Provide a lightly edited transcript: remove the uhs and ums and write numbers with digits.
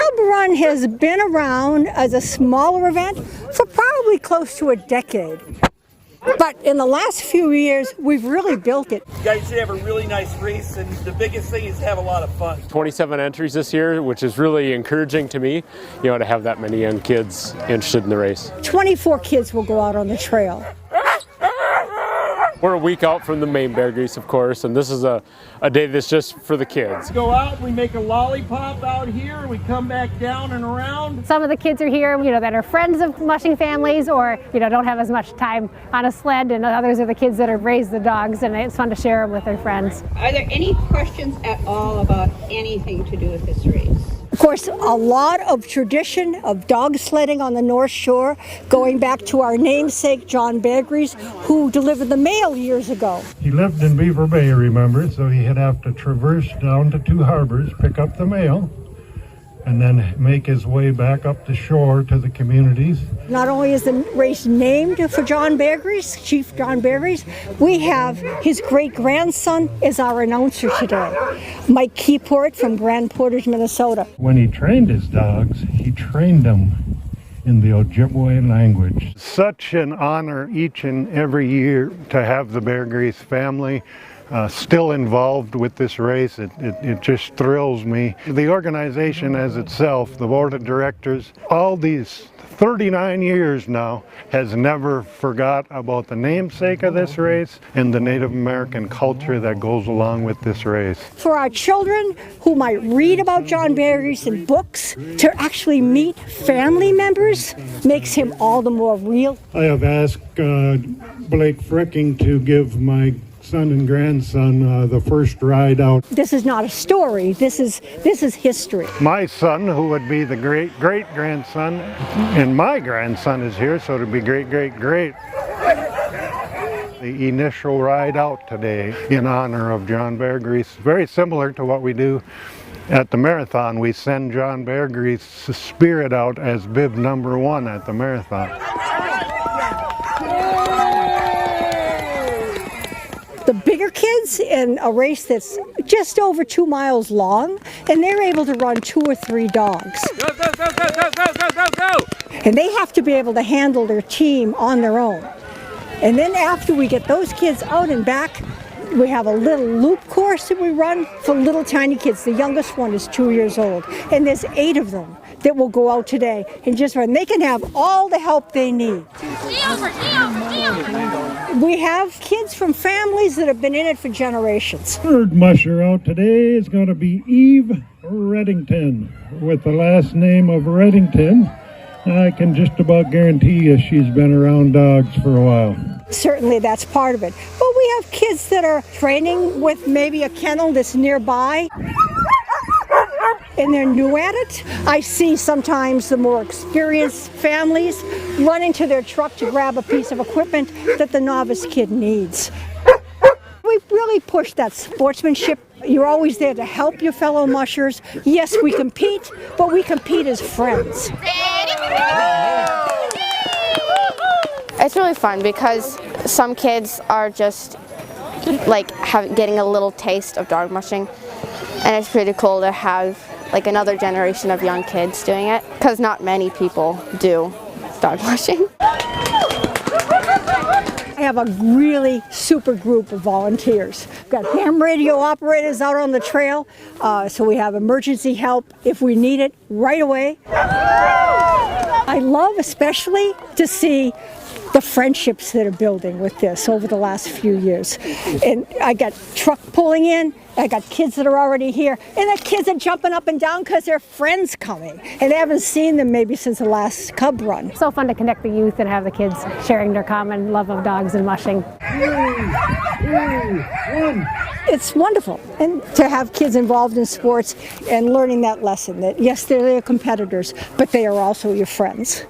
Cub Run has been around as a smaller event for probably close to a decade. But in the last few years, we've really built it. You guys should have a really nice race, and the biggest thing is have a lot of fun. 27 entries this year, which is really encouraging to me, to have that many young kids interested in the race. 24 kids will go out on the trail. We're a week out from the main Beargrease, of course, and this is a day that's just for the kids. We go out, we make a lollipop out here, we come back down and around. Some of the kids are here, that are friends of mushing families or, don't have as much time on a sled, and others are the kids that have raised the dogs, and it's fun to share them with their friends. Are there any questions at all about anything to do with this race? Of course, a lot of tradition of dog sledding on the North Shore, going back to our namesake, John Beargrease, who delivered the mail years ago. He lived in Beaver Bay, remember, so he'd have to traverse down to two harbors, pick up the mail, and then make his way back up the shore to the communities. Not only is the race named for John Beargrease, Chief John Beargrease, we have his great-grandson as our announcer today, Mike Keyport from Grand Portage, Minnesota. When he trained his dogs, he trained them in the Ojibwe language. Such an honor each and every year to have the Beargrease family still involved with this race. It just thrills me. The organization as itself, the board of directors, all these 39 years now, has never forgot about the namesake of this race and the Native American culture that goes along with this race. For our children who might read about John Beargrease in books, to actually meet family members makes him all the more real. I have asked Blake Fricking to give my son and grandson the first ride out. This is not a story, this is history. My son, who would be the great-great-grandson, and my grandson is here, so it'll be great-great-great. The initial ride out today in honor of John Beargrease, very similar to what we do at the marathon. We send John Beargrease's spirit out as bib number 1 at the marathon. The bigger kids in a race that's just over 2 miles long, and they're able to run 2 or 3 dogs. Go, go, go, go, go, go, go, go, go! And they have to be able to handle their team on their own. And then after we get those kids out and back, we have a little loop course that we run for little tiny kids. The youngest one is 2 years old, and there's 8 of them that will go out today and just run. They can have all the help they need. We have kids from families that have been in it for generations. Third musher out today is going to be Eve Reddington. With the last name of Reddington, I can just about guarantee you she's been around dogs for a while. Certainly that's part of it. But we have kids that are training with maybe a kennel that's nearby, and they're new at it. I see sometimes the more experienced families run into their truck to grab a piece of equipment that the novice kid needs. We really push that sportsmanship. You're always there to help your fellow mushers. Yes, we compete, but we compete as friends. It's really fun because some kids are just like getting a little taste of dog mushing, and it's pretty cool to have like another generation of young kids doing it, because not many people do dog mushing. I have a really super group of volunteers. We've got ham radio operators out on the trail, so we have emergency help if we need it right away. I love especially to see the friendships that are building with this over the last few years. And I got truck pulling in, I got kids that are already here, and the kids are jumping up and down because their friends coming, and they haven't seen them maybe since the last Cub Run. So fun to connect the youth and have the kids sharing their common love of dogs and mushing. 3, 2, 1. It's wonderful, and to have kids involved in sports and learning that lesson that yes, they're competitors, but they are also your friends.